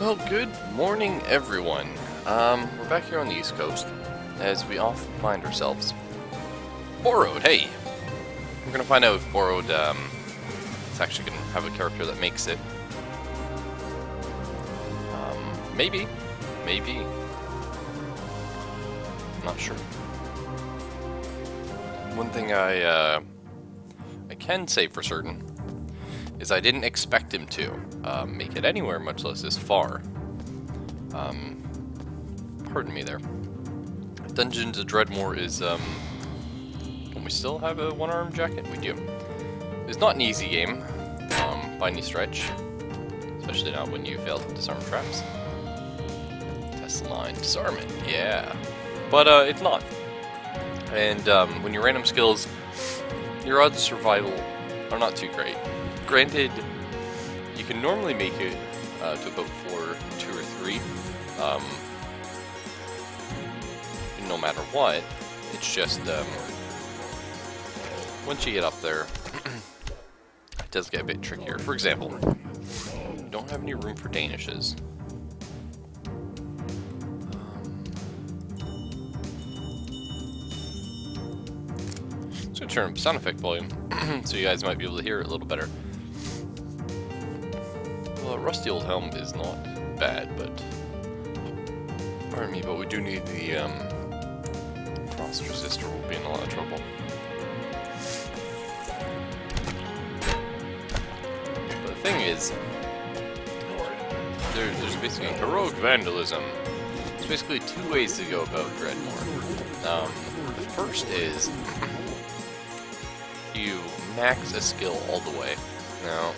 Well, good morning, everyone. We're back here on the East Coast, as we often find ourselves. Borrowed, hey! We're gonna find out if Borrowed, is actually gonna have a character that makes it. Maybe. Maybe. Not sure. One thing I can say for certain is I didn't expect him to make it anywhere, much less this far. Pardon me there. Dungeons of Dreadmore is, can we still have a one-arm jacket? We do. It's not an easy game, by any stretch. Especially not when you fail to disarm traps. Test the line. Disarm it, yeah. But, it's not. And, when your random skills, your odds of survival are not too great. Granted, you can normally make it to about 4, 2, or 3. No matter what, it's just once you get up there, it does get a bit trickier. For example, we don't have any room for Danishes. Just gonna turn up sound effect volume so you guys might be able to hear it a little better. Well, rusty old helm is not bad, but pardon me, but we do need the frost resistor. Will be in a lot of trouble. But the thing is, there's basically heroic vandalism. There's basically two ways to go about Dreadmore. The first is you max a skill all the way. Now,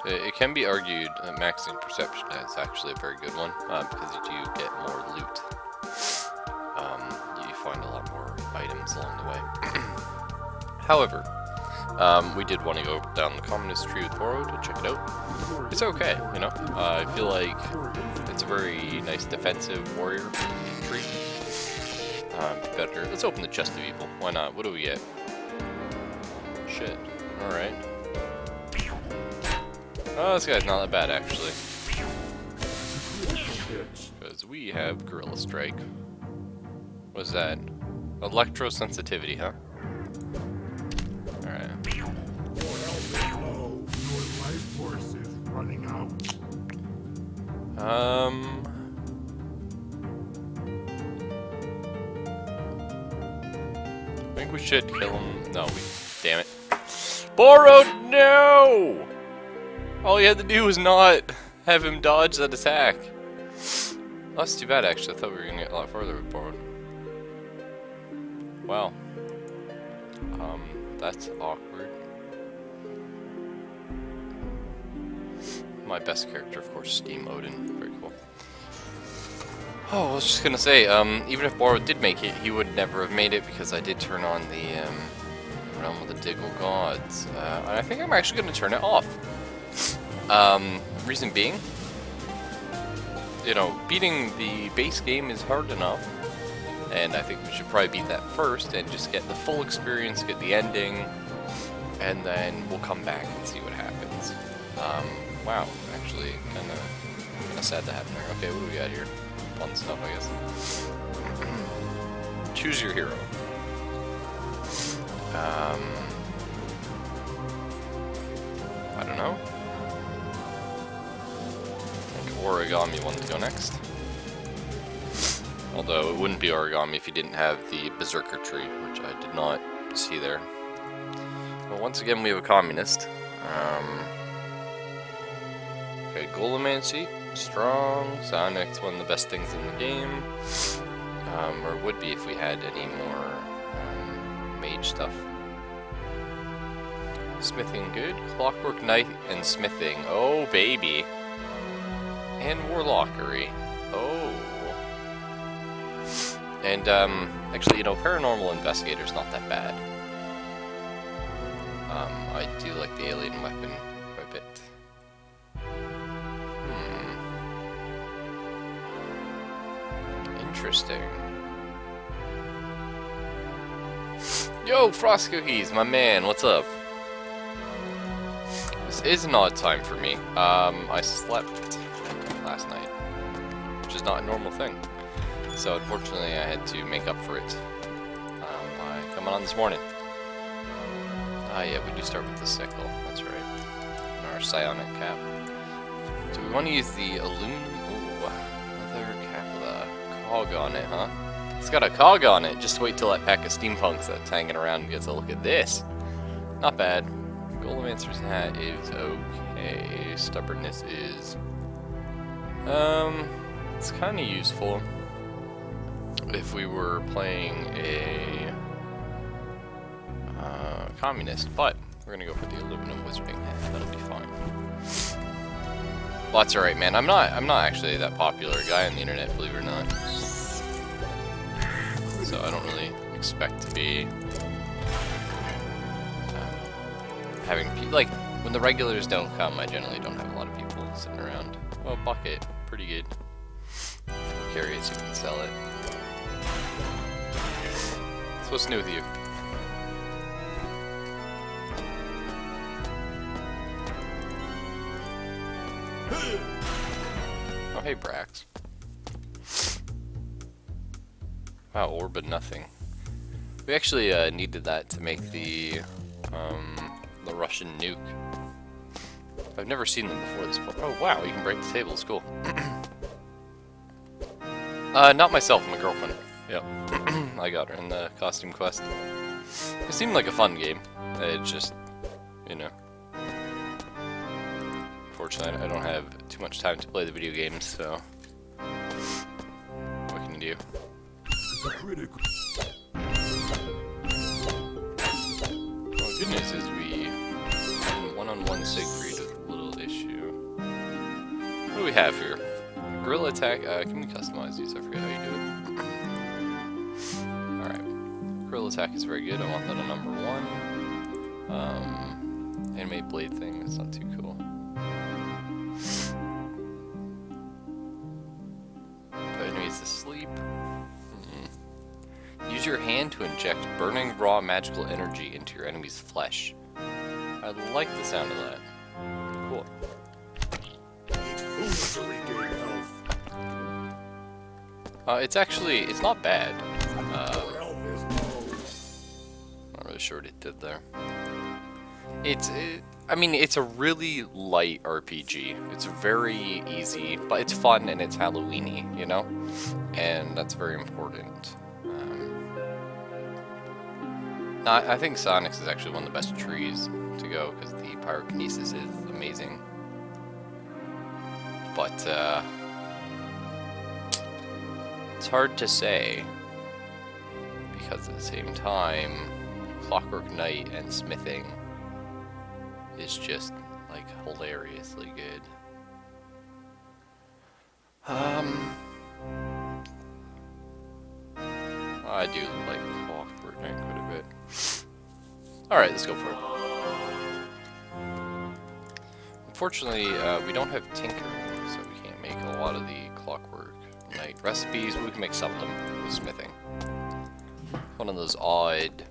it can be argued that maxing perception is actually a very good one, because you do get more loot. You find a lot more items along the way. However, we did want to go down the communist tree with Borrowed to check it out. It's okay, you know. I feel like it's a very nice defensive warrior tree. Better. Let's open the chest of evil. Why not? What do we get? Shit. Alright. Oh, this guy's not that bad, actually. Because we have Gorilla Strike. What is that? Electrosensitivity, huh? Alright. I think we should kill him. No, damn it. Borrowed, no! All you had to do was not have him dodge that attack. Oh, that's too bad, actually. I thought we were gonna get a lot further with Borrowed. Wow. That's awkward. My best character, of course, Steam Odin. Very cool. Oh, I was just gonna say, even if Borrowed did make it, he would never have made it because I did turn on the Realm of the Diggle Gods. And I think I'm actually gonna turn it off. Reason being, you know, beating the base game is hard enough, and I think we should probably beat that first and just get the full experience, get the ending, and then we'll come back and see what happens. Wow, actually, kind of sad to happen there. Okay, what do we got here? Fun stuff, I guess. Choose your hero. I don't know. Origami wanted to go next. Although it wouldn't be Origami if you didn't have the Berserker tree, which I did not see there. But once again, we have a communist. Okay, Golomancy, strong. Sonic's one of the best things in the game. Or would be if we had any more mage stuff. Smithing good. Clockwork Knight and Smithing. Oh, baby. And Warlockery. Oh. And, actually, you know, Paranormal Investigator's not that bad. I do like the alien weapon quite a bit. Interesting. Yo, Frost Cookies, my man, what's up? This is an odd time for me. I slept last night, which is not a normal thing. So unfortunately I had to make up for it by coming on this morning. Ah yeah, we do start with the sickle, that's right. And our psionic cap. Do we want to use the aluminum? Ooh, leather cap with a cog on it, huh? It's got a cog on it. Just wait till that pack of steampunks that's hanging around gets a look at this. Not bad. Golemancer's hat is okay. Stubbornness is... it's kind of useful if we were playing a communist, but we're gonna go for the aluminum wizarding hat. That'll be fine. Well, that's alright, man. I'm not actually that popular guy on the internet, believe it or not. So I don't really expect to be having people like when the regulars don't come. I generally don't have a lot of people sitting around. Oh, bucket, pretty good. Carry it so you can sell it. So what's new with you? Oh, hey, Brax. Wow, orb of nothing. We actually needed that to make the Russian nuke. I've never seen them before this point. Oh, wow, you can break the tables. Cool. Not myself, my girlfriend. Yep. I got her in the costume quest. It seemed like a fun game. It just, you know. Unfortunately, I don't have too much time to play the video games, so... What can you do? Well, the good news is we one-on-one Siegfried with a little issue. What do we have here? Guerrilla attack. Can we customize these? I forget how you do it. Alright. Guerrilla attack is very good. I want that on number 1. Animate blade thing. That's not too cool. Put enemies to sleep. Use your hand to inject burning raw magical energy into your enemy's flesh. I like the sound of that. Cool. It's not bad. Not really sure what it did there. I mean, it's a really light RPG. It's very easy, but it's fun and it's Halloween-y, you know? And that's very important. I think Sonics is actually one of the best trees to go, because the pyrokinesis is amazing. But, it's hard to say, because at the same time, Clockwork Knight and smithing is just, like, hilariously good. I do like Clockwork Knight quite a bit. Alright, let's go for it. Unfortunately, we don't have tinkering, so we can't make a lot of the Clockwork Knight recipes, but we can make some of them with smithing. One of those odd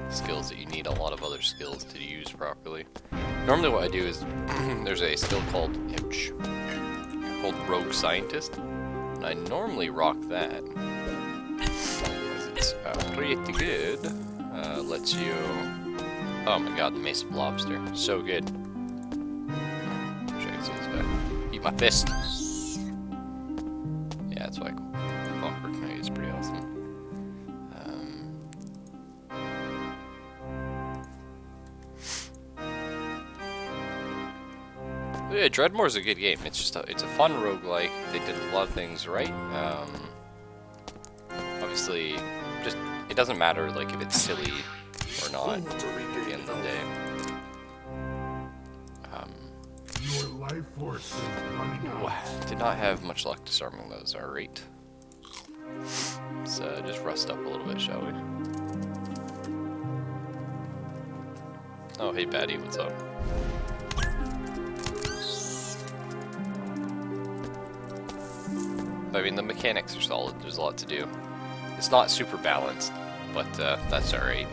skills that you need a lot of other skills to use properly. Normally what I do is, there's a skill called Rogue Scientist, and I normally rock that. It's pretty good. Lets you... Oh my god, the Mace of Lobster. So good. Wish I could see this guy. Eat my fist. Yeah, that's why Clockwork Knight is pretty awesome. Yeah, Dreadmore's a good game. It's just it's a fun roguelike. They did a lot of things right. Obviously, just it doesn't matter like if it's silly or not at the end of the day. Your life force is running out. Did not have much luck disarming those. Alright. Let's just rust up a little bit, shall we? Oh, hey, Batty, what's up? I mean, the mechanics are solid. There's a lot to do. It's not super balanced, but that's alright.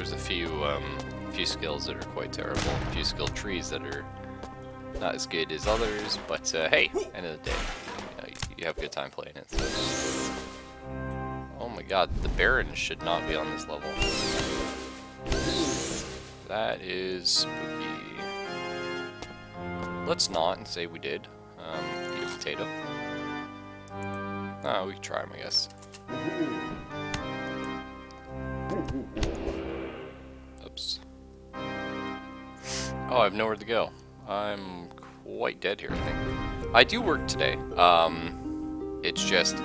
There's a few skills that are quite terrible, a few skill trees that are not as good as others, but hey, end of the day, you have a good time playing it. So. Oh my god, the Baron should not be on this level. That is spooky. Let's not and say we did. Eat a potato. Oh, we can try him, I guess. Oops. Oh, I have nowhere to go. I'm quite dead here, I think. I do work today. It's just,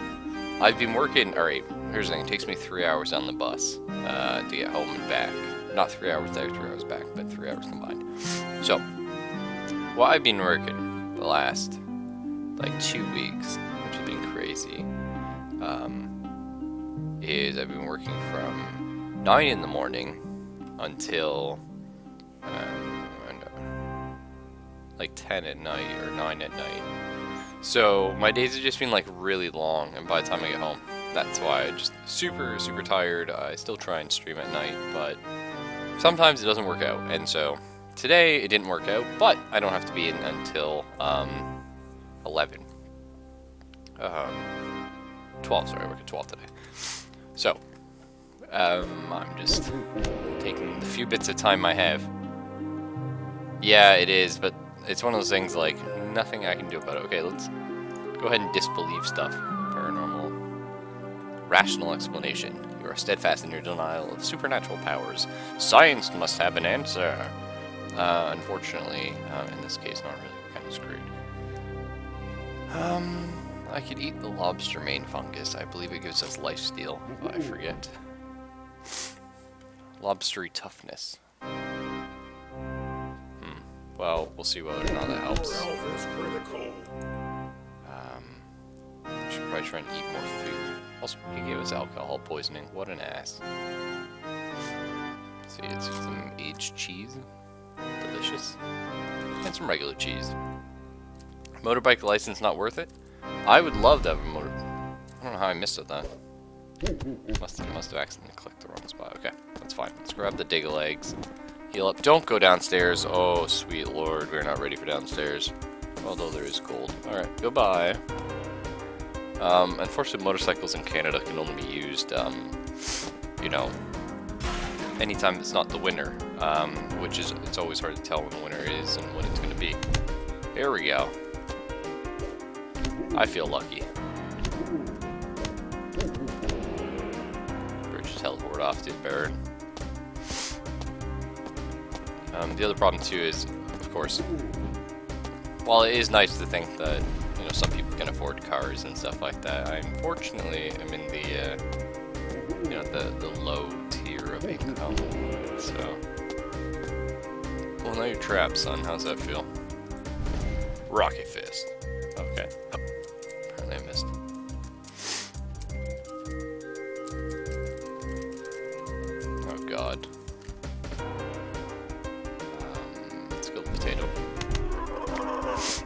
I've been working, alright, here's the thing, it takes me 3 hours on the bus to get home and back. Not 3 hours there, 3 hours back, but 3 hours combined. So, what I've been working the last, like, 2 weeks, which has been crazy, is I've been working from 9 in the morning until, like 10 at night, or 9 at night. So, my days have just been, like, really long, and by the time I get home, that's why I'm just super, super tired. I still try and stream at night, but sometimes it doesn't work out, and so today it didn't work out, but I don't have to be in until 11. 12, sorry, I work at 12 today. So, I'm just taking the few bits of time I have. Yeah, it is, but it's one of those things like nothing I can do about it. Okay, let's go ahead and disbelieve stuff. Paranormal. Rational explanation. You are steadfast in your denial of supernatural powers. Science must have an answer. Unfortunately, in this case, not really. We're kind of screwed. I could eat the lobster mane fungus. I believe it gives us lifesteal, but I forget. Lobstery toughness. Well, we'll see whether or not that helps. Your health is critical. I should probably try and eat more food. Also, he gave us alcohol poisoning. What an ass. Let's see, it's some aged cheese. Delicious. And some regular cheese. Motorbike license not worth it? I would love to have a motor. I don't know how I missed it then. Must have accidentally clicked the wrong spot. Okay, that's fine. Let's grab the Diggle eggs. Heal up. Don't go downstairs. Oh, sweet lord. We're not ready for downstairs. Although there is gold. Alright, goodbye. Unfortunately, motorcycles in Canada can only be used, you know, anytime it's not the winter. Which is, it's always hard to tell when the winter is and when it's going to be. There we go. I feel lucky. Bridge teleport off to Baron. The other problem too is, of course, while it is nice to think that, you know, some people can afford cars and stuff like that, I unfortunately am in the, you know, the low tier of income, so. Well, now you're trapped, son. How's that feel? Rocket Fist. Okay. Oh, apparently I missed. Oh god. Let's go potato.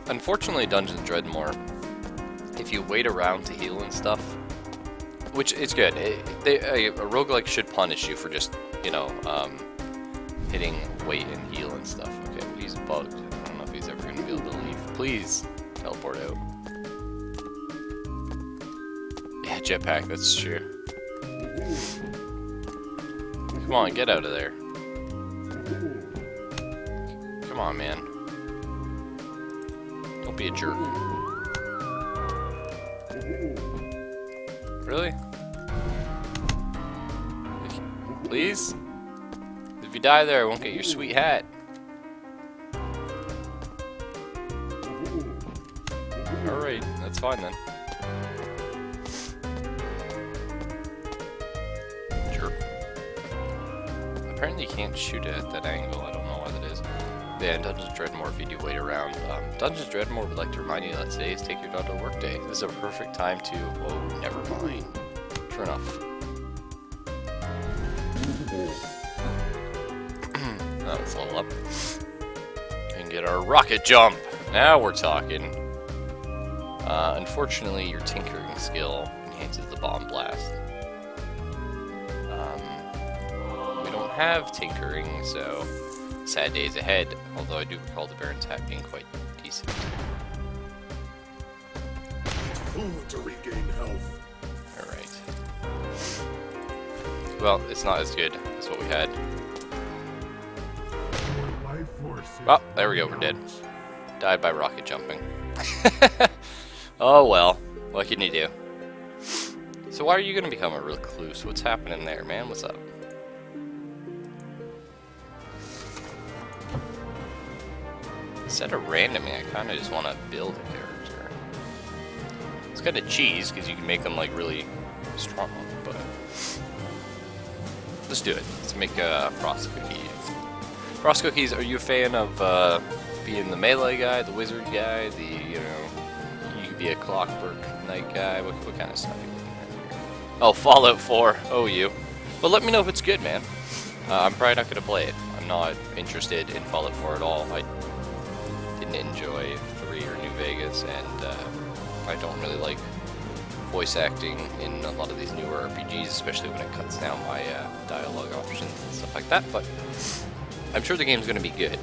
Unfortunately, Dungeons Dreadmore, if you wait around to heal and stuff, which is good, a roguelike should punish you for just, you know, hitting wait and heal and stuff. Okay, well, he's bugged. I don't know if he's ever going to be able to leave. Please, teleport out. Yeah, jetpack, that's true. Come on, get out of there. Come on, man. Don't be a jerk. Really? Please? If you die there, I won't get your sweet hat. Alright, that's fine then. Jerk. Apparently you can't shoot it at that angle, I don't know why that is. Yeah, in Dungeons Dreadmore, if you do wait around. Dungeons Dreadmore would like to remind you that today is Take Your Dog to Work Day. This is a perfect time to... Oh, never mind. Turn off. Now let's level up. And get our rocket jump! Now we're talking. Unfortunately, your tinkering skill enhances the bomb blast. We don't have tinkering, so sad days ahead. Although I do recall the Baron's hat being quite decent. Food to regain health. Alright. Well, it's not as good as what we had. Your life force is Oh, there we go, we're dead. Died by rocket jumping. Oh well, what can you do? So why are you gonna become a recluse? What's happening there, man? What's up? Instead of randoming, I kind of just want to build a character. It's kind of cheese because you can make them like really strong, but let's do it. Let's make frost cookies. Frost cookies. Are you a fan of being the melee guy, the wizard guy, the you could be a clockwork knight guy? What kind of stuff are you looking at here? Oh, Fallout 4. Oh, you. But let me know if it's good, man. I'm probably not gonna play it. I'm not interested in Fallout 4 at all. I didn't enjoy 3 or New Vegas, and I don't really like voice acting in a lot of these newer RPGs, especially when it cuts down my dialogue options and stuff like that. But I'm sure the game's going to be good.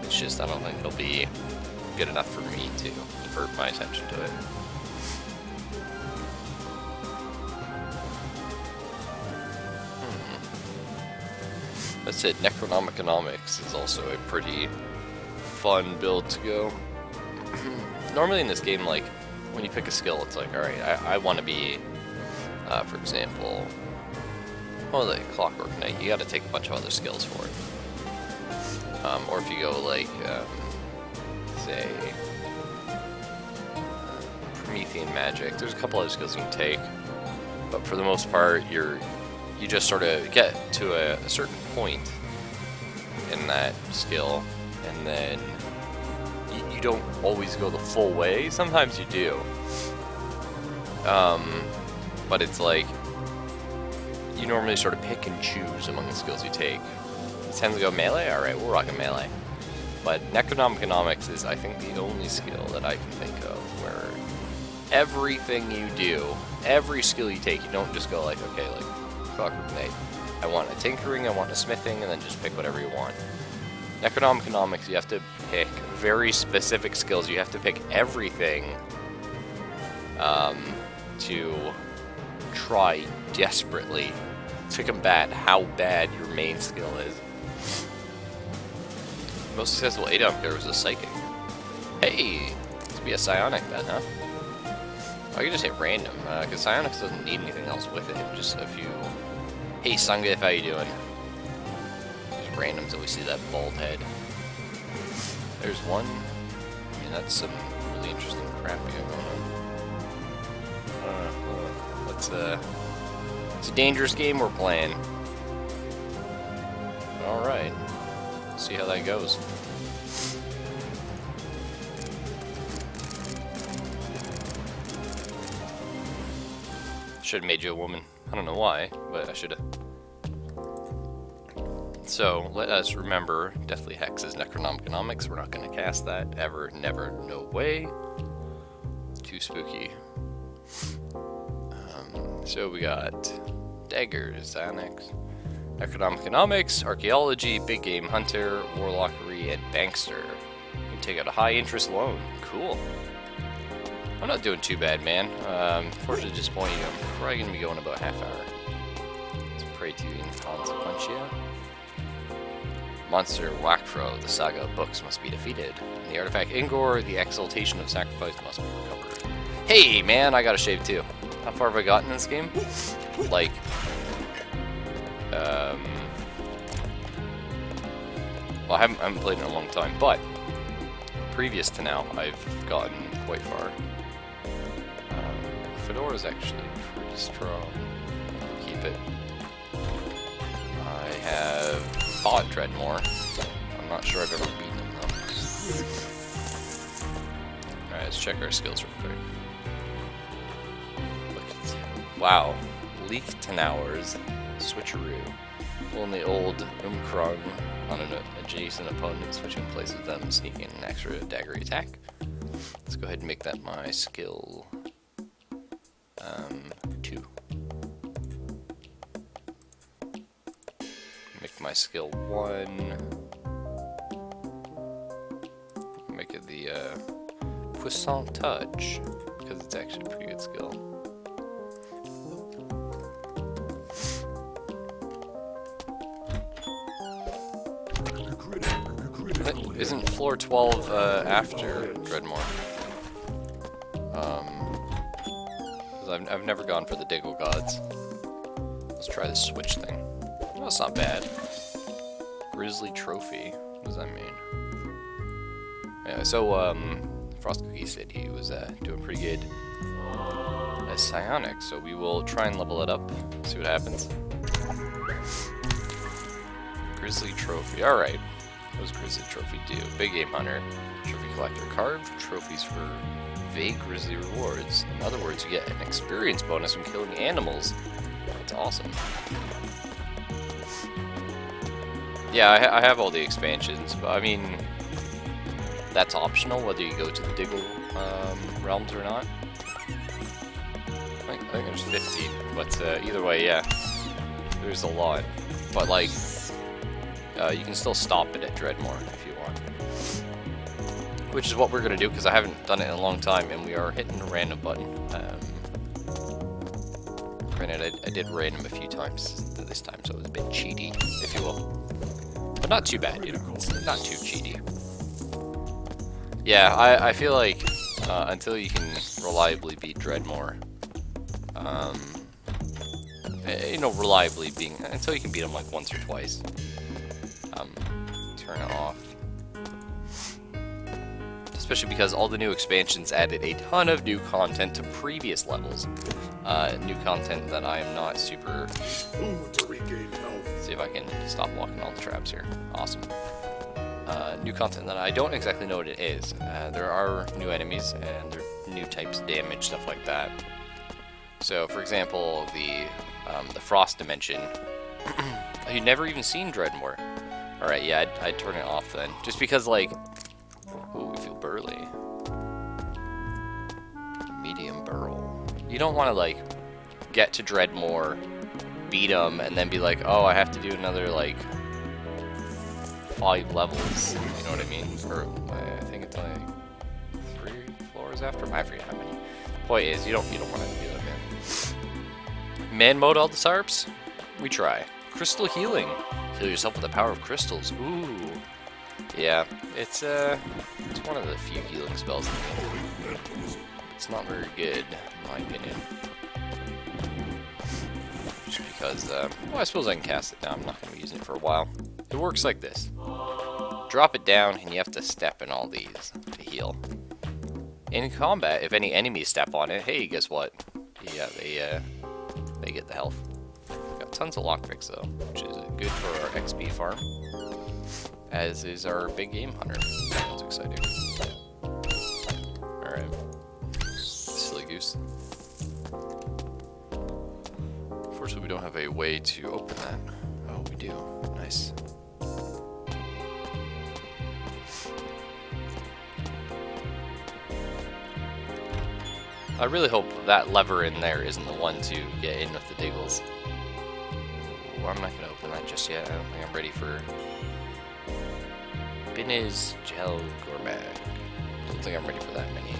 It's just I don't think it'll be good enough for me to divert my attention to it. That's it. Necronomiconomics is also a pretty fun build to go. Normally in this game, like, when you pick a skill, it's like, alright, I want to be, for example, well, the Clockwork Knight, you gotta take a bunch of other skills for it. Or if you go, like, say, Promethean Magic, there's a couple other skills you can take, but for the most part, you just sort of get to a certain point in that skill, and then you don't always go the full way. Sometimes you do. But it's like, you normally sort of pick and choose among the skills you take. You tend to go melee? Alright, we're rocking melee. But Necronomiconomics is, I think, the only skill that I can think of where everything you do, every skill you take, you don't just go like, okay, like, Clockwork Knight, I want a tinkering, I want a smithing, and then just pick whatever you want. Necronomiconomics, you have to pick very specific skills. You have to pick everything to try desperately to combat how bad your main skill is. Most successful ADOM player was a psychic. Hey, let's be a psionic then, huh? Oh, I can just hit random, because psionics doesn't need anything else with it. Just a few. Hey, Sungif, how you doing? Just random till we see that bald head. There's one. I mean, that's some really interesting crap we got going on. It's a dangerous game we're playing. Alright. See how that goes. Should have made you a woman. I don't know why, but I should have. So, let us remember Deathly Hex's Necronomiconomics. We're not going to cast that. Ever, never, no way. Too spooky. So we got Daggers, Annex, Necronomiconomics, Archaeology, Big Game Hunter, Warlockery, and Bankster. You can take out a high interest loan. Cool. I'm not doing too bad, man. Unfortunately, disappointing. I'm probably going to be going about half hour. Let's pray to Inconsequentia. Monster Wakfro, the saga of books must be defeated. The artifact Ingor, the exaltation of sacrifice must be recovered. Hey, man, I got a shave too. How far have I gotten in this game? Like, well, I haven't played in a long time, but previous to now, I've gotten quite far. Fedora's actually pretty strong. Keep it. I have fought Dreadmore. I'm not sure I've ever beaten him though. Alright, let's check our skills real quick. Look at, wow. Leak 10 hours. Switcheroo. Only old Umkrung on an adjacent opponent, switching places with them, sneaking an extra daggery attack. Let's go ahead and make that my skill 2. Make my skill 1. Make it the puissant touch, because it's actually a pretty good skill. Isn't floor 12 after Dreadmore? Because I've never gone for the Diggle Gods. Let's try this switch thing. Well, that's not bad. Grizzly Trophy. What does that mean? Yeah, so Frost Cookie said he was doing pretty good as Psionic, so we will try and level it up, see what happens. Grizzly Trophy. Alright. What does Grizzly Trophy do? Big Game Hunter. Trophy Collector. Carve trophies for vague Grizzly rewards. In other words, you get an experience bonus from killing animals. That's awesome. Yeah, I have all the expansions, but I mean, that's optional whether you go to the Diggle realms or not. I think there's 50, but either way, yeah, there's a lot. But like, you can still stop it at Dreadmore if you want. Which is what we're going to do, because I haven't done it in a long time, and we are hitting the random button. Granted, I did random a few times this time, so it was a bit cheaty, if you will. But not too bad, you know, it's not too cheaty. Yeah, I feel like until you can reliably beat Dreadmore, you know, reliably being, until you can beat him like once or twice, turn it off. Especially because all the new expansions added a ton of new content to previous levels. New content that I am not super... See if I can stop walking all the traps here. Awesome. New content that I don't exactly know what it is. There are new enemies, and there are new types of damage, stuff like that. So, for example, the Frost Dimension. You've never even seen Dreadmore. Alright, yeah, I'd turn it off then. Just because, like... Ooh, we feel burly. Medium burl. You don't want to, like, get to Dreadmore, beat him, and then be like, oh, I have to do another, like, 5 levels. You know what I mean? Or, I think it's like 3 floors after? I forget how many. Point is, you don't want to do that, man. Man mode all the SARPs? We try. Crystal healing. Heal yourself with the power of crystals. Ooh. Yeah, it's one of the few healing spells in the game. It's not very good, in my opinion. Just because, well, I suppose I can cast it now. I'm not going to be using it for a while. It works like this. Drop it down, and you have to step in all these to heal. In combat, if any enemies step on it, hey, guess what? Yeah, they get the health. Got tons of lockpicks, though, which is good for our XP farm. As is our big game hunter. That's exciting. Alright. Silly goose. Unfortunately, we don't have a way to open that. Oh, we do. Nice. I really hope that lever in there isn't the one to get in with the Diggles. Ooh, I'm not going to open that just yet. I don't think I'm ready for... Binez Gel Gourmet. Don't think I'm ready for that many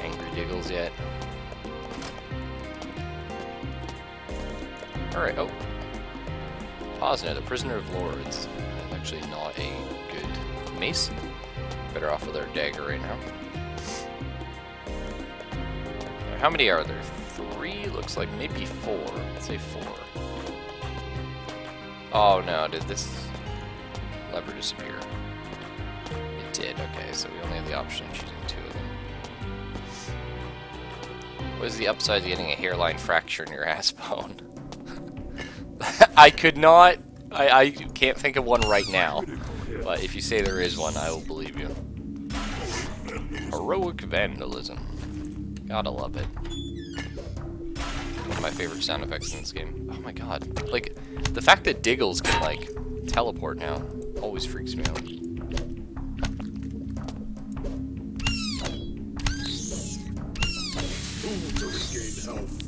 angry Diggles yet. Alright, oh. Posner, the Prisoner of Lords. Actually not a good mace. Better off with our dagger right now. How many are there? 3? Looks like maybe 4. Let's say 4. Oh no, did this lever disappear? It did, okay, so we only have the option of choosing 2 of them. What is the upside to getting a hairline fracture in your ass bone? I could not, I can't think of one right now, but if you say there is one, I will believe you. Heroic Vandalism. Gotta love it. One of my favorite sound effects in this game. Oh my god. Like, the fact that Diggles can, like, teleport now always freaks me out.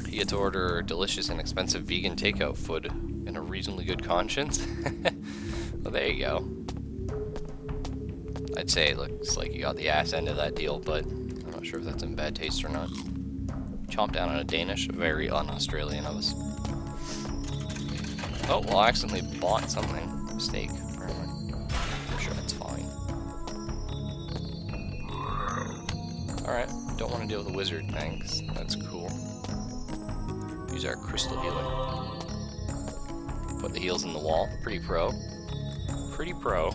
You get to order delicious and expensive vegan takeout food and a reasonably good conscience. Well, there you go. I'd say it looks like you got the ass end of that deal, but I'm not sure if that's in bad taste or not. Chomp down on a Danish, very un-Australian of us. Oh, well, I accidentally bought something. Mistake, apparently. I'm sure that's fine. Alright, don't want to deal with a wizard, thanks. That's cool. Use our crystal healer. Put the heals in the wall. Pretty pro. Pretty pro.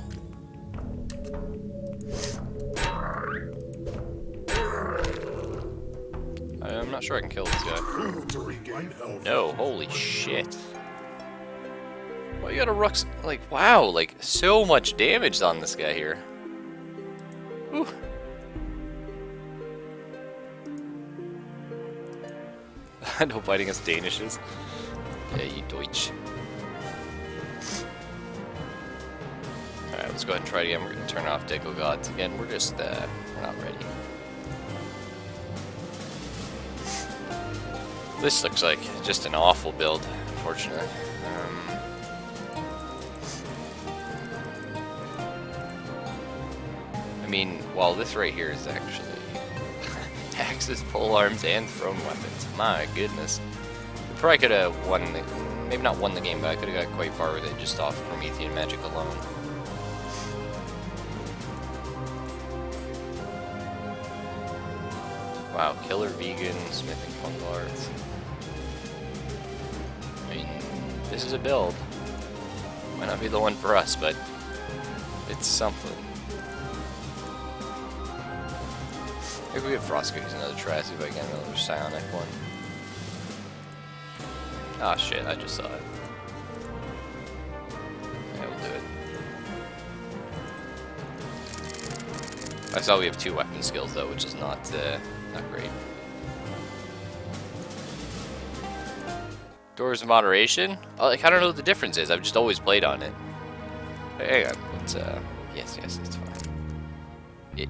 I'm not sure I can kill this guy. No, holy shit. Well, you got a Rux, like, wow, like, so much damage on this guy here. Whew. No fighting us Danishes. Yeah, you Deutsch. Alright, let's go ahead and try it again. We're gonna turn off Deco Gods again. We're just, we're not ready. This looks like just an awful build, unfortunately. I mean, while this right here is actually axes, pole arms, and thrown weapons. My goodness. We probably could have won the, maybe not won the game, but I could have got quite far with it just off Promethean magic alone. Wow, killer vegan, smithing fungal arts. I mean, this is a build. Might not be the one for us, but it's something. Maybe we have Frost Cookies another try, see if I get another psionic one. Ah shit, I just saw it. Yeah, we'll do it. I saw we have 2 weapon skills though, which is not great. Doors of Moderation? Oh, like, I don't know what the difference is. I've just always played on it. Hang on, let's yes, it's fine.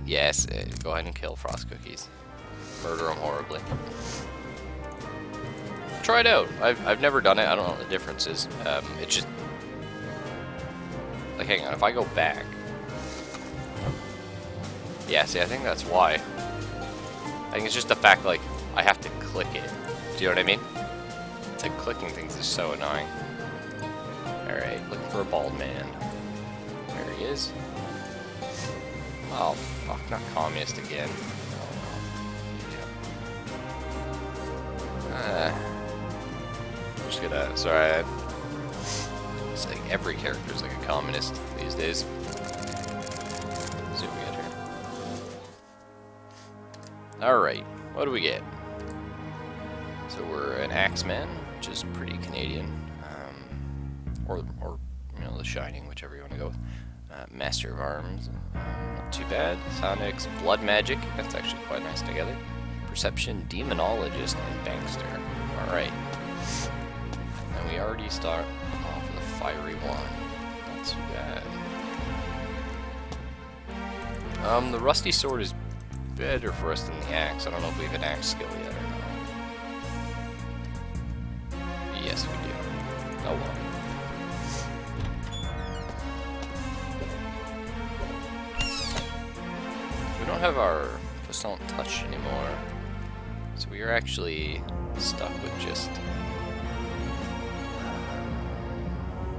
Yes, go ahead and kill Frost Cookies. Murder them horribly. Try it out. I've never done it. I don't know what the difference is. It's just like, hang on. If I go back, yeah. See, I think that's why. I think it's just the fact like I have to click it. Do you know what I mean? It's like clicking things is so annoying. All right, looking for a bald man. There he is. Oh, fuck, not communist again. I'm just gonna, sorry, it's like every character is like a communist these days. Let's see what we get here. Alright, what do we get? So we're an Axeman, which is pretty Canadian. Or you know, the Shining, whichever you want to go with. Master of Arms, not too bad. Sonic's Blood Magic, that's actually quite nice together. Perception, Demonologist, and Bankster. Alright. And we already start off with a fiery one. Not too bad. The Rusty Sword is better for us than the Axe. I don't know if we have an Axe skill yet or not. Yes, we do. Oh well. We don't have our Puissant Touch anymore, so we are actually stuck with just... I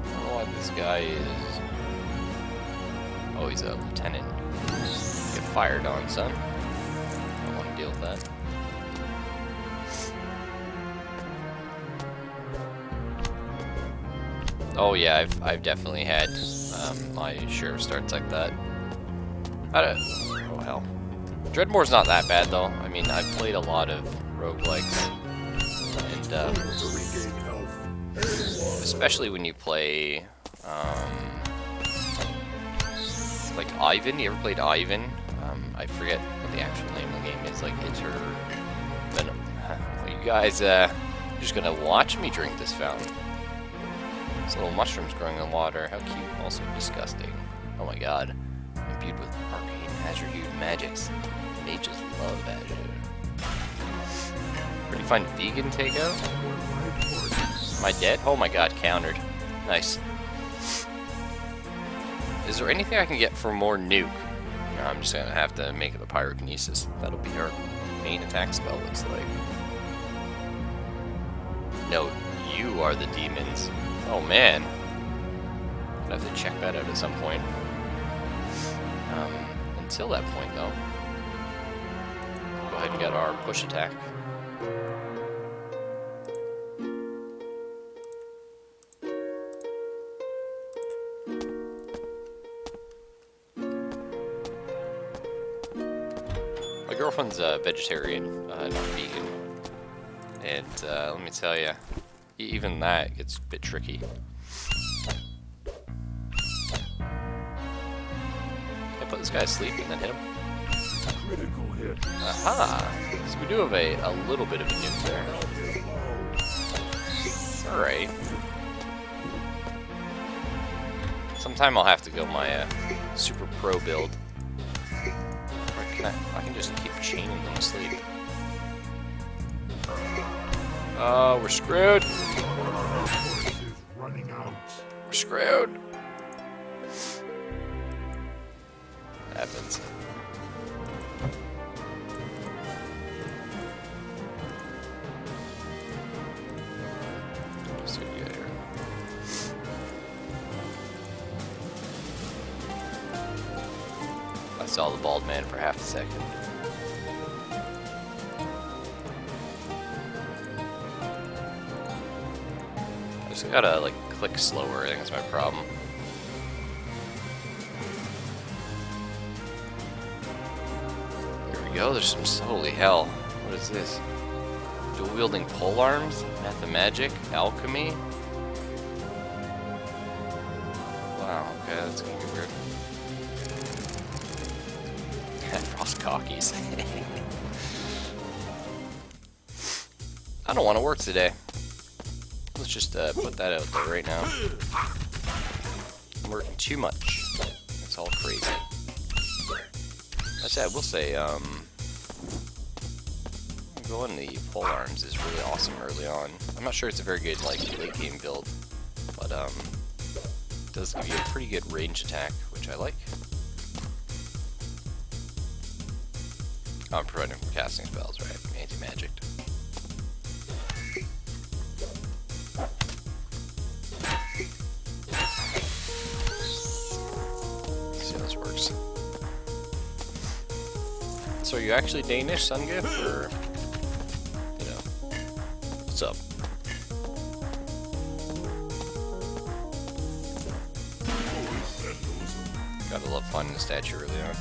don't know why this guy is... Oh, he's a lieutenant. Get fired on, son. I don't want to deal with that. Oh yeah, I've definitely had my share of starts like that. Oh hell. Dreadmore's not that bad though. I mean, I've played a lot of roguelikes, and especially when you play like Ivan. You ever played Ivan? I forget what the actual name of the game is. Like Venom. Well, you guys just gonna watch me drink this fountain. These little mushrooms growing in the water. How cute. Also disgusting. Oh my god. Imbued with arcane azure-hued magics. Mages love azure. Where do you find vegan takeout? Am I dead? Oh my god, countered. Nice. Is there anything I can get for more nuke? No, I'm just gonna have to make it a pyrokinesis. That'll be our main attack spell, looks like. No, you are the demons. Oh man. I'd have to check that out at some point. Until that point, though, go ahead and get our push attack. My girlfriend's a vegetarian, not vegan. And let me tell you, even that gets a bit tricky. I put this guy asleep and then hit him. Critical hit. Aha! So we do have a little bit of a nuke there. Alright. Sometime I'll have to go my super pro build. Or I can just keep chaining them asleep. Oh, we're screwed! Force is running out. We're screwed! Happens. Let's see what we got here. I saw the bald man for half a second. I just gotta like click slower, I think that's my problem. Go, there's some holy hell. What is this? Dual wielding pole arms? Mathemagic? Alchemy? Wow, okay, that's gonna be weird. Frost cockies. I don't want to work today. Let's just put that out there right now. I'm working too much. It's all crazy. I will say, going the pole arms is really awesome early on. I'm not sure it's a very good like late game build, but it does give you a pretty good range attack, which I like. I'm preventing from casting spells, right? Anti-magic. Let's see how this works. So are you actually Danish, Sungif, or, you know, what's up? Gotta love finding the statue early on.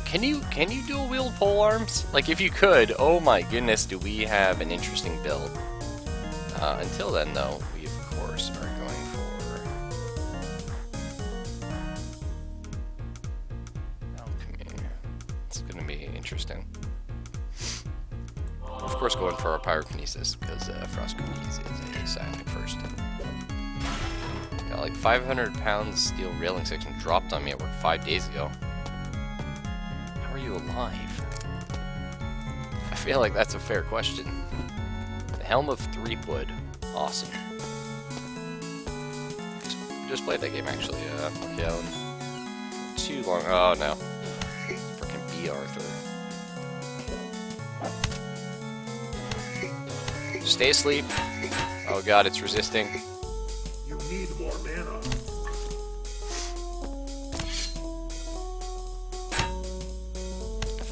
Can you dual wield pole arms? Like, if you could, oh my goodness, do we have an interesting build. Until then, though, we of course are going for alchemy. It's gonna be interesting. Of course, going for our pyrokinesis because frost cookies is a psionic first. Got like 500 pounds steel railing section dropped on me at work 5 days ago. How are you alive? I feel like that's a fair question. The Helm of Threepwood. Awesome. Just played that game actually. Yeah, too long. Oh no. Frickin' B. Arthur. Stay asleep. Oh god, it's resisting. You need more mana.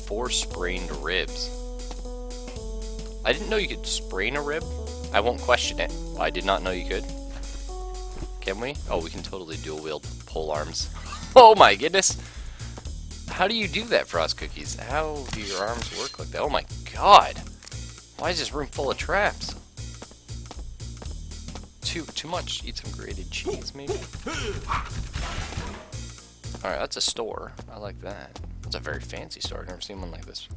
Four sprained ribs. I didn't know you could sprain a rib. I won't question it. I did not know you could. Can we? Oh, we can totally dual wield pole arms. Oh my goodness! How do you do that, Frost Cookies? How do your arms work like that? Oh my god! Why is this room full of traps? Too much. Eat some grated cheese, maybe? Alright, that's a store. I like that. That's a very fancy store. I've never seen one like this.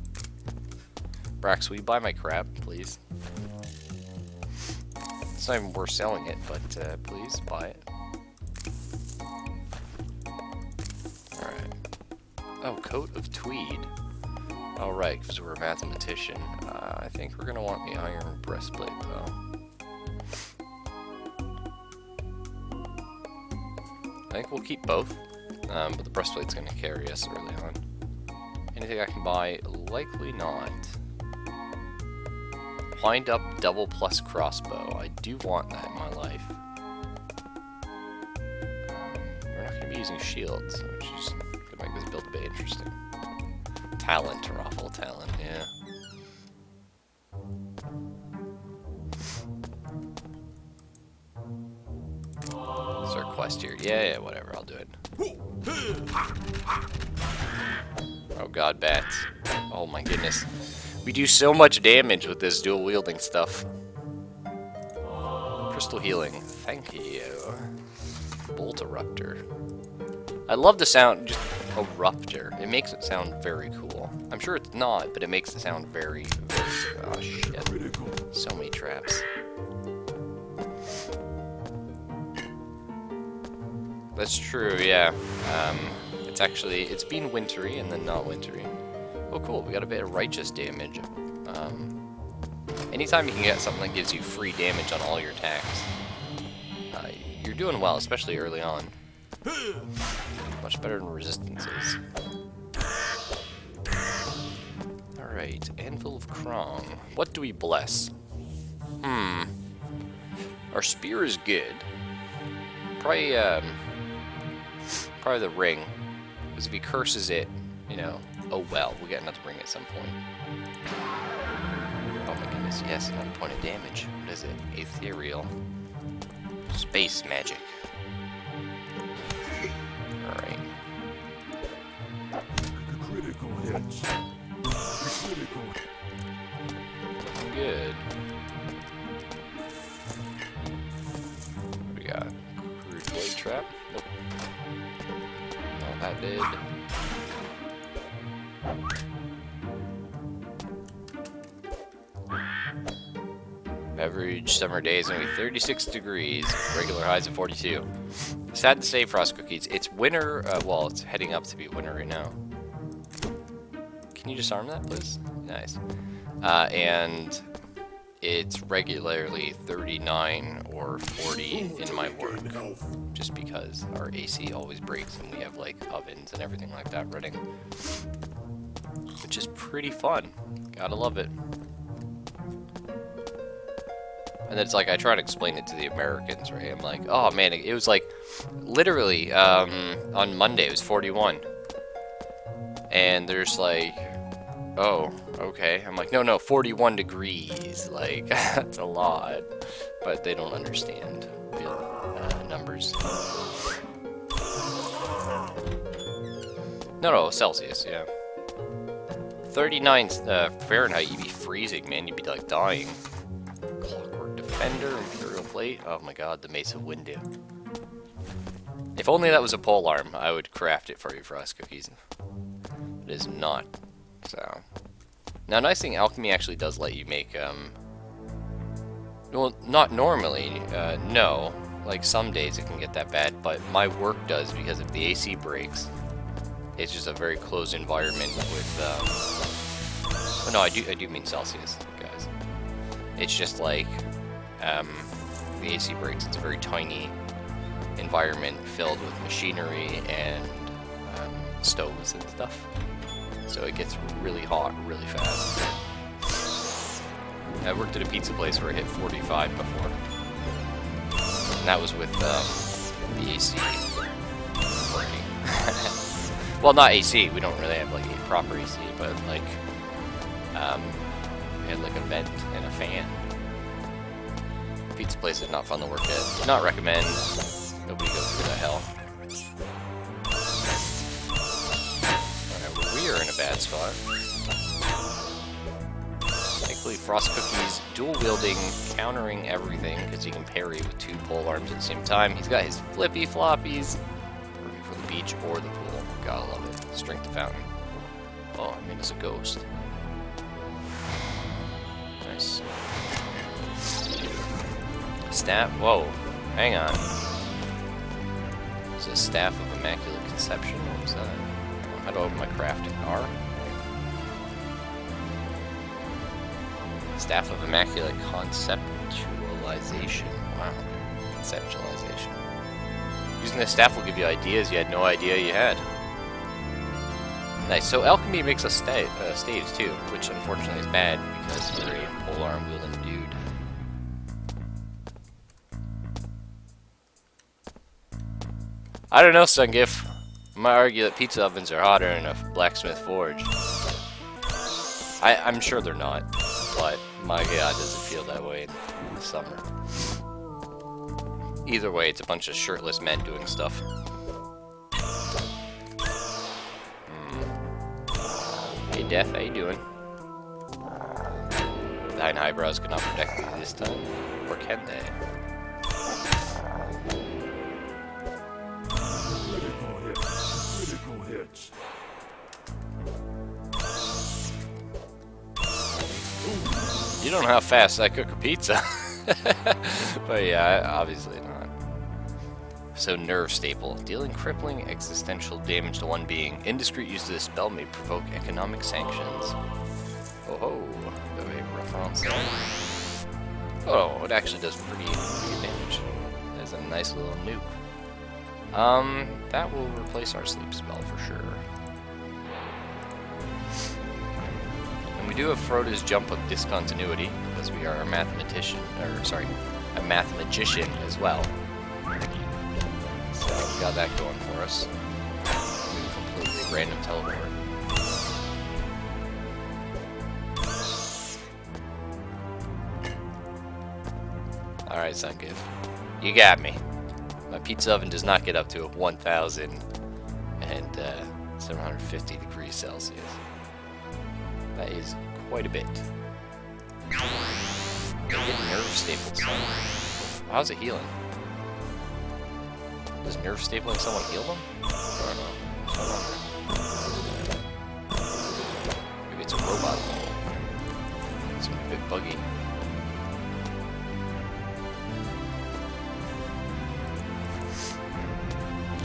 Brax, will you buy my crap, please? It's not even worth selling it, but please buy it. Alright. Oh, coat of tweed. Alright, because we're a mathematician. I think we're going to want the iron breastplate, though. think we'll keep both, but the breastplate's going to carry us early on. Anything I can buy? Likely not. Wind up double plus crossbow. I do want that in my life. We're not going to be using shields, which is going to make this build a bit interesting. Talent, raffle talent, yeah. Is our quest here? Yeah, whatever, I'll do it. Oh god, bats. Oh my goodness. We do so much damage with this dual wielding stuff. Crystal healing. Thank you. Bolt eruptor. I love the sound, just eruptor. It makes it sound very cool. I'm sure it's not, but it makes it sound very, very, oh shit. So many traps. That's true, yeah. It's been wintry and then not wintry. Oh cool, we got a bit of righteous damage. Anytime you can get something that gives you free damage on all your attacks, you're doing well, especially early on. Much better than resistances. Alright, Anvil of Krong. What do we bless? Our spear is good. Probably the ring. Because if he curses it, you know, oh well, we'll get enough to ring at some point. Oh my goodness, yes, another point of damage. What is it? Ethereal. Space magic. Alright. Critical hits. Critical. Good. What do we got? Crude blade trap? Nope. Oh, that did. Average summer days gonna be 36 degrees, regular highs of 42. Sad to say, Frost Cookies, it's winter, well, it's heading up to be winter right now. Can you disarm that, please? Nice. And it's regularly 39 or 40 in my work, just because our AC always breaks and we have, like, ovens and everything like that running. Which is pretty fun. Gotta love it. And then it's like, I try to explain it to the Americans, right? I'm like, oh man, it was like, literally, on Monday it was 41. And there's like, oh, okay. I'm like, no, 41 degrees. Like, that's a lot. But they don't understand real numbers. No, Celsius, yeah. 39 Fahrenheit, you'd be freezing, man. You'd be like dying. Clockwork Defender, Imperial Plate. Oh my god, the Mace of Windu. If only that was a pole arm, I would craft it for you, Frost Cookies. It is not. So. Now, nice thing, alchemy actually does let you make, well, not normally, no. Like, some days it can get that bad, but my work does, because if the AC breaks, it's just a very closed environment with, oh, no, I do mean Celsius, guys. It's just like, the AC breaks, it's a very tiny environment filled with machinery and, stoves and stuff. So it gets really hot really fast. I worked at a pizza place where it hit 45 before. And that was with, the AC working. Well, not AC, we don't really have like a proper AC, but like, we had like a vent and a fan. Pizza place is not fun to work at. Do not recommend. Nobody goes through that hell. Alright, well, we are in a bad spot. Thankfully, Frost Cookies dual wielding, countering everything, because he can parry with two pole arms at the same time. He's got his flippy floppies. Perfect for the beach or the pool. Gotta love it. Strength of Fountain. Oh, I mean, it's a ghost. Nice. Staff. Whoa. Hang on. Is it Staff of Immaculate Conception? What was that? How do I open my crafting? R? Staff of Immaculate Conceptualization. Wow. Conceptualization. Using the staff will give you ideas you had no idea you had. Nice. So alchemy makes us staves too, which unfortunately is bad because you're a polearm wielding dude. I don't know, Sungif. I might argue that pizza ovens are hotter than a blacksmith forge. I'm sure they're not, but my god, does it feel that way in the summer. Either way, it's a bunch of shirtless men doing stuff. Hey Death, how you doing? Thine eyebrows cannot protect you this time, or can they? Critical hits. You don't know how fast I cook a pizza. But yeah, obviously not. So nerve staple. Dealing crippling existential damage to one being. Indiscreet use of this spell may provoke economic sanctions. Oh ho. Very rough on some. Oh, it actually does pretty good damage. There's a nice little nuke. That will replace our sleep spell for sure. And we do have Froda's jump of discontinuity, because we are a mathematician, or sorry, a mathemagician as well. So we got that going for us. Completely random teleport. Alright, Sungif. You got me. My pizza oven does not get up to 1,750 degrees Celsius. That is quite a bit. Get nerve stapled, son. How's it healing? Does nerve stapling someone heal them? I don't know. Maybe it's a robot. It's a bit buggy.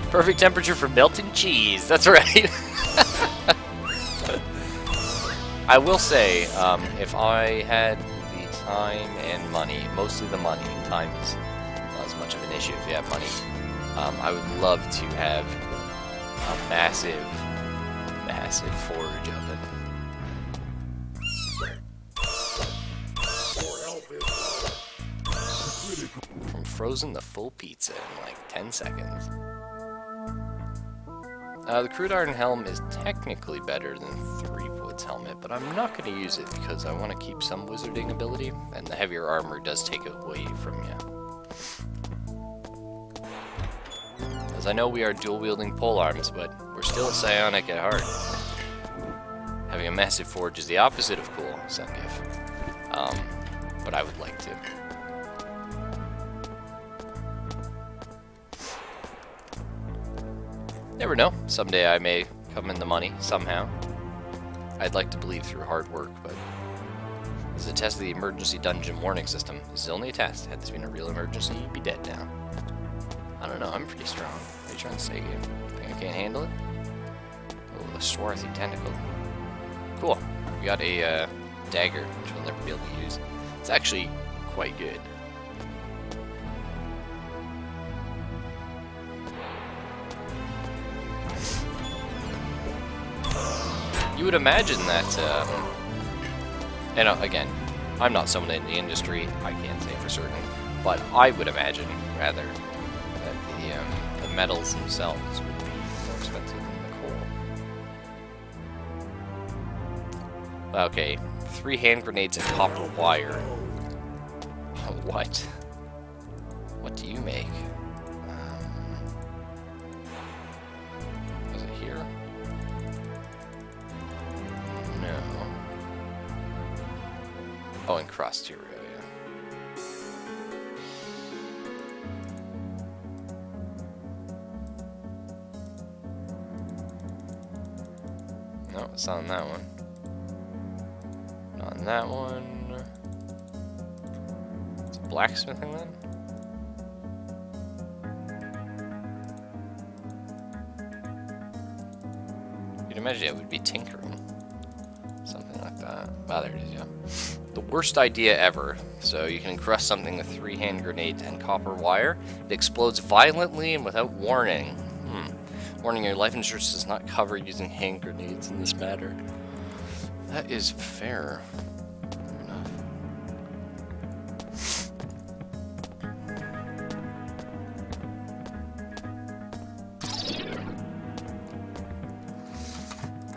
Perfect temperature for melting cheese. That's right. I will say, if I had the time and money, mostly the money, time is not as much of an issue if you have money, I would love to have a massive, massive forge oven. From frozen to full pizza in like 10 seconds. The crude iron helm is technically better than Threepwood's helmet, but I'm not going to use it because I want to keep some wizarding ability, and the heavier armor does take it away from you. As I know we are dual-wielding polearms, but we're still a psionic at heart. Having a massive forge is the opposite of cool, Sungif. But I would like to. Never know. Someday I may come in the money, somehow. I'd like to believe through hard work, but... This is a test of the emergency dungeon warning system. This is only a test. Had this been a real emergency, you'd be dead now. I don't know, I'm pretty strong. What are you trying to say, game? Think I can't handle it? Oh, the swarthy tentacle. Cool. We got a dagger, which we'll never be able to use. It's actually quite good. You would imagine that, and again, I'm not someone in the industry, I can't say for certain, but I would imagine, rather, that the metals themselves would be more expensive than the coal. Okay, 3 hand grenades and copper wire. What? What do you make? Was it here? No. Oh, and cross tier, yeah. No, it's not on that one. Not on that one. It's blacksmithing then? You'd imagine it would be tinkering. Something like that. Ah, there it is, yeah. The worst idea ever. So you can encrust something with 3 hand grenades and copper wire. It explodes violently and without warning. Warning, your life insurance does not cover using hand grenades in this matter. That is fair. Fair enough.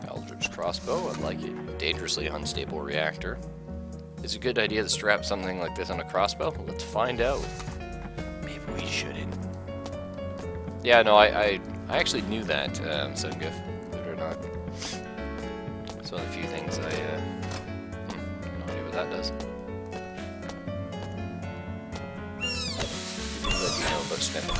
Eldritch crossbow, I like it. Dangerously unstable reactor. Is it a good idea to strap something like this on a crossbow? Let's find out. Maybe we shouldn't. Yeah, no, I actually knew that, Sungif, believe it or not. It's one of the few things I, no idea what that does. What do you know about smithing?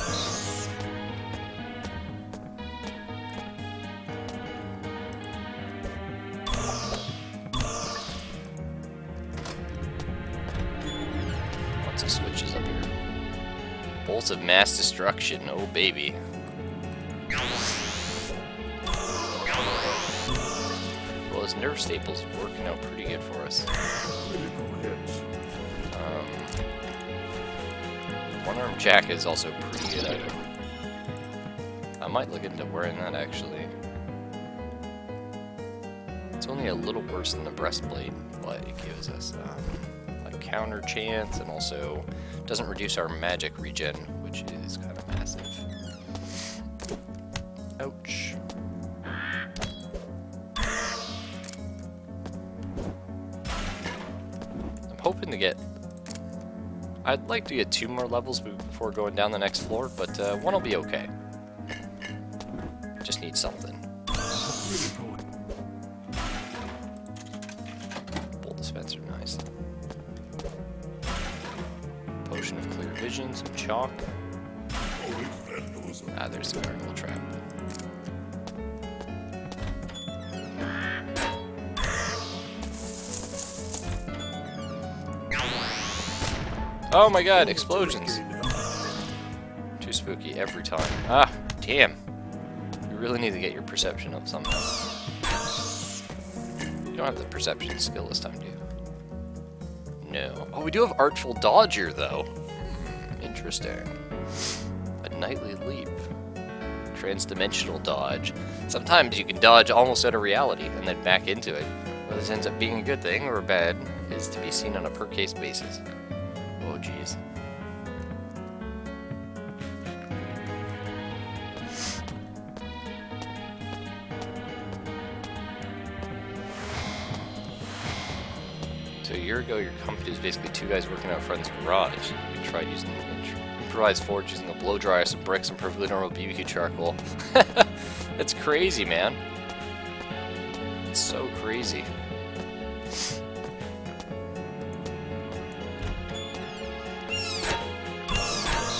Lots of switches up here. Bolts of mass destruction, oh baby. Well, his nerve staples are working out pretty good for us. Critical hits. One-arm jacket is also a pretty good item. I might look into wearing that actually. It's only a little worse than the breastplate, but it gives us a counter chance and also doesn't reduce our magic regen, which is kind of massive. Ouch. I'm hoping to get... I'd like to get 2 more levels before going down the next floor, but 1 will be okay. Just need something. Bolt dispenser, nice. Potion of clear vision, some chalk. Ah, there's the gargoyle trap. Oh my god, explosions! Too spooky every time. Ah, damn. You really need to get your perception up somehow. You don't have the perception skill this time, do you? No. Oh, we do have Artful Dodge here, though. Interesting. A Nightly Leap. Transdimensional dodge. Sometimes you can dodge almost out of reality and then back into it. Whether this ends up being a good thing or bad is to be seen on a per-case basis. Oh, jeez. So a year ago, your company was basically 2 guys working out a friend's garage. You tried using improvised forge using a blow dryer, some bricks, and perfectly normal BBQ charcoal. That's crazy, man. It's so crazy.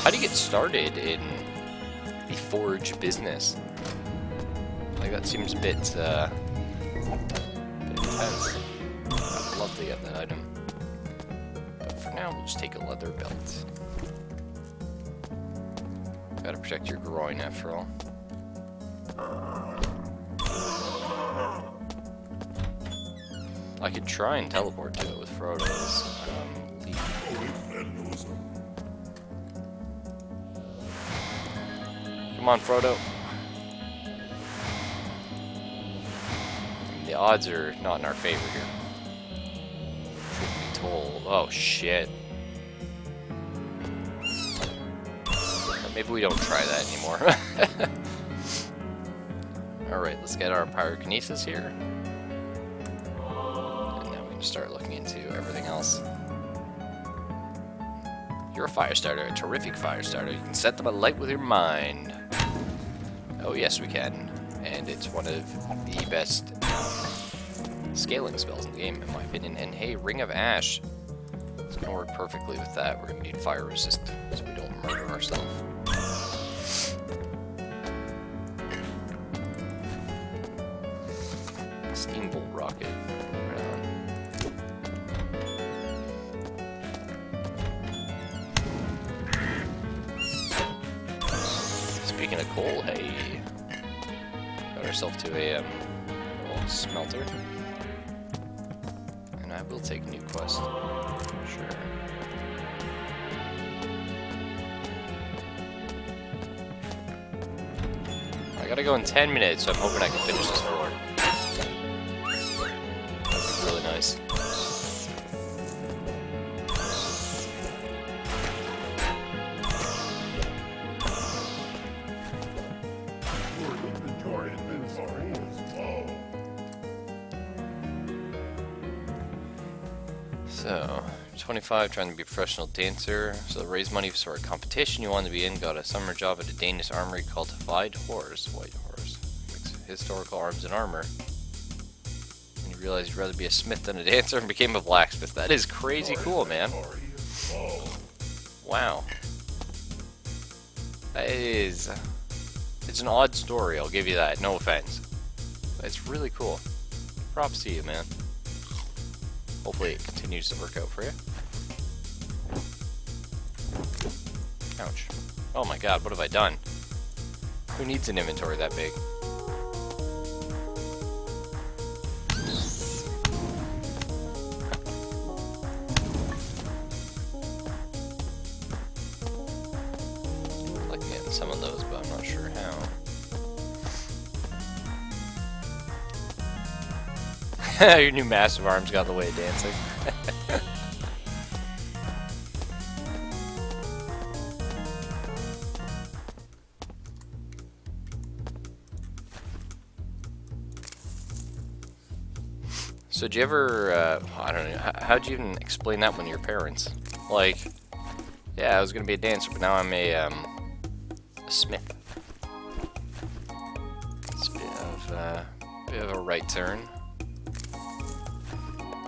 How do you get started in the forge business? Like, that seems a bit intense. I'd love to get that item. But for now, we'll just take a leather belt. Gotta protect your groin after all. I could try and teleport to it with Frodo's leap. Come on, Frodo. The odds are not in our favor here. Truth be told. Oh, shit. Maybe we don't try that anymore. Alright, let's get our pyrokinesis here. And then we can start looking into everything else. You're a fire starter, a terrific fire starter. You can set them alight with your mind. Oh yes, we can. And it's one of the best scaling spells in the game, in my opinion. And hey, Ring of Ash. It's gonna work perfectly with that. We're gonna need fire resist so we don't murder ourselves. Steambolt rocket. Right on. Speaking of coal, hey, got ourselves to a little smelter, and I will take a new quest. Sure. I gotta go in 10 minutes, so I'm hoping I can finish this floor. That'd be really nice. Your inventory has been full. So, 25, trying to be a professional dancer. So, raise money for a competition you want to be in. Got a summer job at a Danish armory called White Horse. Makes historical arms and armor. And you realize you'd rather be a smith than a dancer and became a blacksmith. That is crazy cool, man. Wow. That is... It's an odd story, I'll give you that. No offense. But it's really cool. Props to you, man. Hopefully it continues to work out for you. Ouch. Oh my god, what have I done? Who needs an inventory that big? Like getting some of those, but I'm not sure how. Your new massive arms got in the way of dancing. So did you ever, I don't know, how'd you even explain that one to your parents? Like, yeah, I was gonna be a dancer, but now I'm a smith. It's a bit of a right turn.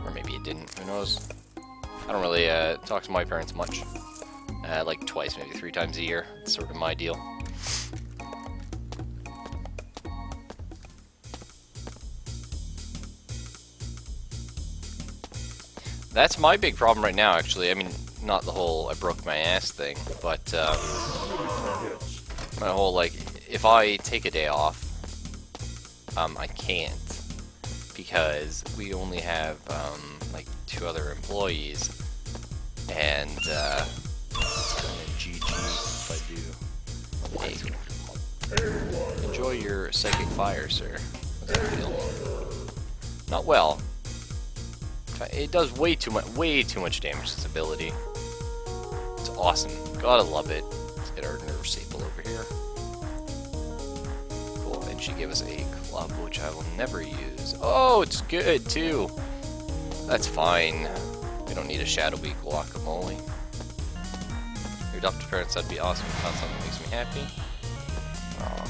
Or maybe it didn't, who knows? I don't really talk to my parents much. Like twice, maybe 3 times a year. It's sort of my deal. That's my big problem right now, actually. I mean, not the whole I broke my ass thing, but my whole, like, if I take a day off, I can't. Because we only have, like, 2 other employees, and, it's kind of GG if I do. Hey, enjoy your psychic fire, sir. How's that feel? Not well. It does way too much damage to this ability. It's awesome. Gotta love it. Let's get our nerve staple over here. Cool, and she gave us a club, which I will never use. Oh, it's good, too. That's fine. We don't need a shadowy guacamole. Your adopted parents, that'd be awesome. If you found something that makes me happy. Aw.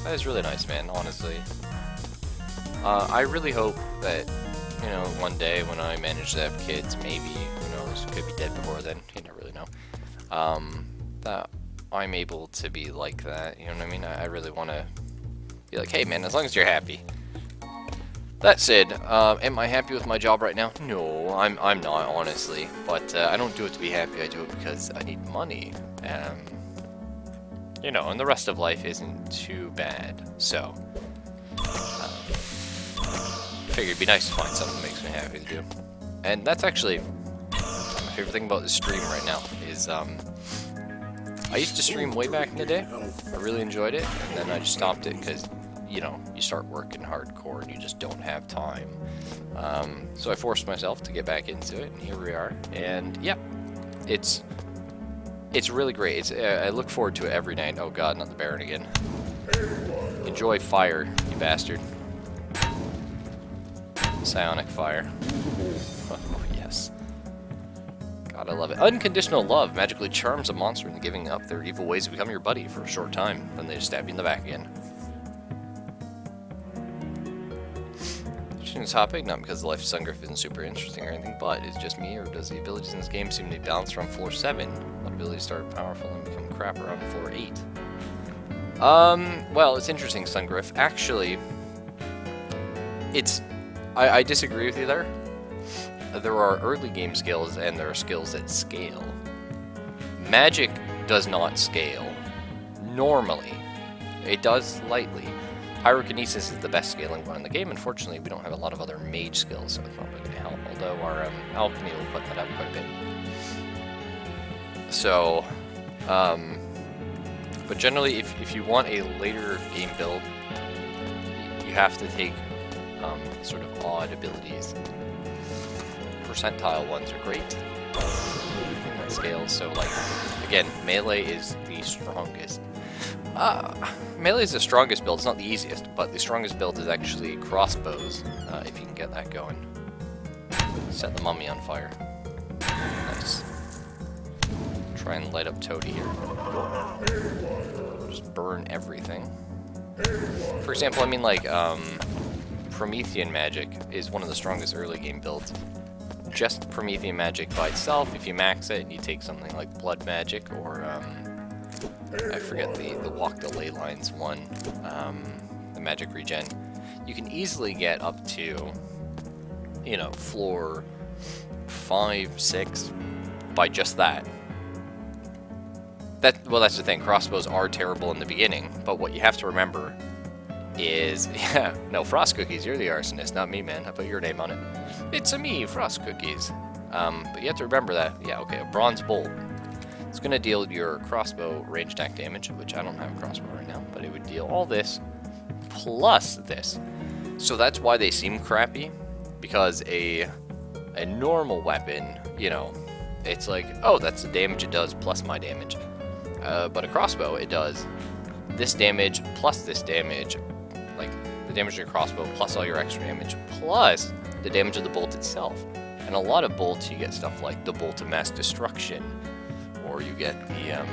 That is really nice, man, honestly. I really hope that, you know, one day when I manage to have kids, maybe, who knows, could be dead before then, you never really know, that I'm able to be like that, you know what I mean? I really want to be like, hey man, as long as you're happy. That said, am I happy with my job right now? No, I'm not, honestly, but I don't do it to be happy, I do it because I need money, you know, and the rest of life isn't too bad, so... I figured it'd be nice to find something that makes me happy to do. And that's actually my favorite thing about this stream right now is I used to stream way back in the day. I really enjoyed it, and then I just stopped it because, you know, you start working hardcore and you just don't have time. So I forced myself to get back into it, and here we are. And yeah, it's really great. It's I look forward to it every night. Oh god, not the Baron again. Enjoy fire, you bastard. Psionic fire. Oh, yes. God, I love it. Unconditional love magically charms a monster into giving up their evil ways to become your buddy for a short time. Then they just stab you in the back again. Interesting topic, not because the life of Sungriff isn't super interesting or anything, but it's just me, or does the abilities in this game seem to be balanced around floor 7? What abilities start powerful and become crap around floor 8? Well, it's interesting, Sungriff. Actually, it's... I disagree with you there. There are early game skills and there are skills that scale. Magic does not scale. Normally. It does slightly. Pyrokinesis is the best scaling one in the game. Unfortunately, we don't have a lot of other mage skills, so it's not really going to help all although our alchemy will put that up quite a bit. So, but generally, if you want a later game build, you have to take sort of odd abilities. Percentile ones are great. That scales. So, like, again, melee is the strongest. Melee is the strongest build. It's not the easiest, but the strongest build is actually crossbows, if you can get that going. Set the mummy on fire. Nice. Try and light up Toady here. Just burn everything. For example, I mean, like, Promethean magic is one of the strongest early game builds. Just Promethean magic by itself, if you max it and you take something like blood magic or, I forget the walk the ley lines one, the magic regen, you can easily get up to, you know, floor 5, 6 by just that. Well, that's the thing, crossbows are terrible in the beginning, but what you have to remember is, yeah, no, Frost Cookies, you're the arsonist, not me, man. I put your name on it. It's a me, Frost Cookies. But you have to remember that, yeah, okay, a bronze bolt. It's going to deal your crossbow range attack damage, which I don't have a crossbow right now, but it would deal all this plus this. So that's why they seem crappy, because a normal weapon, you know, it's like, oh, that's the damage it does plus my damage. But a crossbow, it does this damage plus this damage, like the damage of your crossbow plus all your extra damage plus the damage of the bolt itself. And a lot of bolts, you get stuff like the bolt of mass destruction, or you get the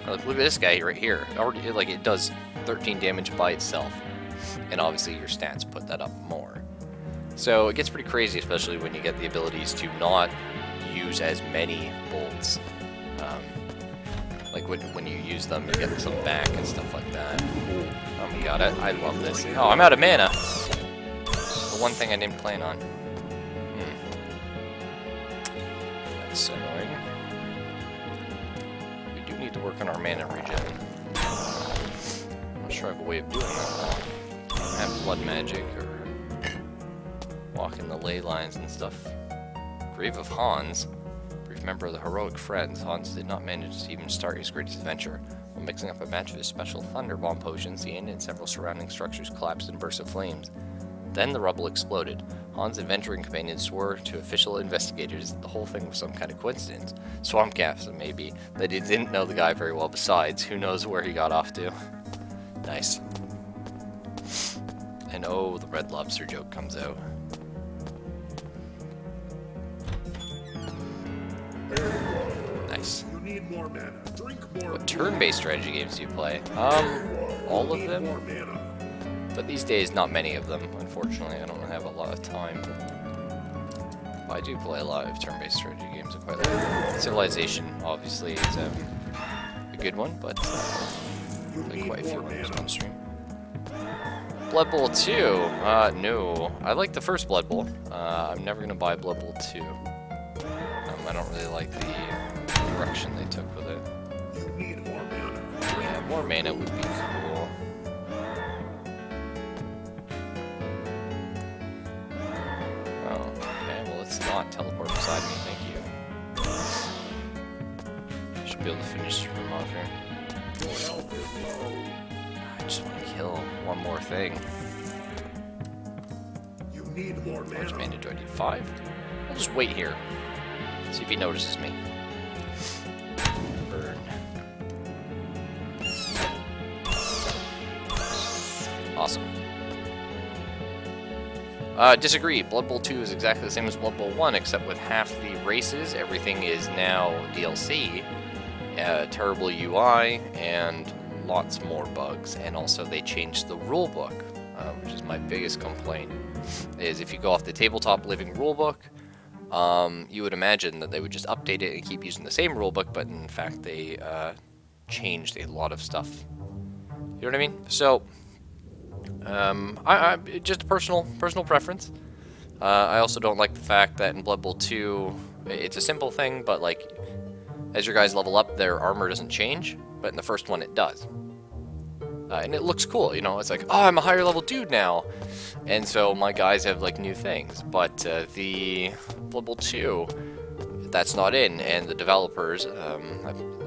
look at this guy right here. Already, like, it does 13 damage by itself, and obviously your stats put that up more. So it gets pretty crazy, especially when you get the abilities to not use as many bolts. Like when you use them, you get some back and stuff like that. Oh my god, I love this. Oh, I'm out of mana! The one thing I didn't plan on. That's annoying. We do need to work on our mana regen. I'm not sure I have a way of doing that though. I don't have blood magic or walking the ley lines and stuff. Grave of Hans. Brief member of the heroic Friends, Hans did not manage to even start his greatest adventure. While mixing up a batch of his special Thunder Bomb potions, the inn and several surrounding structures collapsed in bursts of flames. Then the rubble exploded. Hans' adventuring companions swore to official investigators that the whole thing was some kind of coincidence. Swamp gas, maybe. That he didn't know the guy very well besides. Who knows where he got off to. Nice. And oh, the Red Lobster joke comes out. Nice. You need more mana. Drink more. What turn-based strategy games do you play? All of them. More mana. But these days, not many of them, unfortunately. I don't have a lot of time. But I do play a lot of turn-based strategy games I quite like. Civilization, obviously, is a good one, but I play quite a few others on stream. Blood Bowl 2? No. I like the first Blood Bowl. I'm never going to buy Blood Bowl 2. I don't really like the direction they took with it. You need more mana. Yeah, more mana would be cool. Oh, okay, well, let's not teleport beside me, thank you. Should be able to finish this room off here. Your health is low. I just want to kill one more thing. You need more How much mana. mana do I need? 5? I'll just wait here. See if he notices me. Burn. Awesome. Disagree. Blood Bowl 2 is exactly the same as Blood Bowl 1, except with half the races. Everything is now DLC. Terrible UI, and lots more bugs. And also they changed the rulebook, which is my biggest complaint. Is if you go off the tabletop living rulebook, you would imagine that they would just update it and keep using the same rulebook, but in fact they changed a lot of stuff. You know what I mean? So, I just a personal preference. I also don't like the fact that in Blood Bowl 2, it's a simple thing, but like, as your guys level up, their armor doesn't change, but in the first one it does. And it looks cool, you know, it's like, oh, I'm a higher level dude now. And so my guys have like new things, but the Blood Bowl 2, that's not in, and the developers,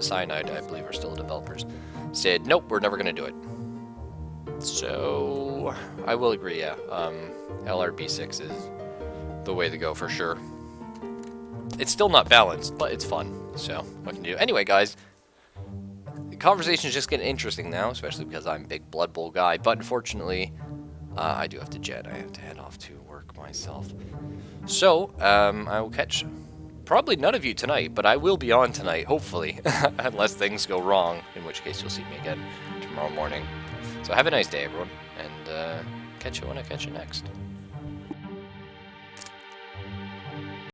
Cyanide, I believe, are still the developers, said, nope, we're never going to do it. So, I will agree, yeah, LRB6 is the way to go for sure. It's still not balanced, but it's fun, so what can you do? Anyway, guys, the conversation is just getting interesting now, especially because I'm a big Blood Bowl guy, but unfortunately, I do have to jet. I have to head off to work myself. So, I will catch probably none of you tonight, but I will be on tonight, hopefully, unless things go wrong, in which case you'll see me again tomorrow morning. So have a nice day, everyone, and catch you when I catch you next.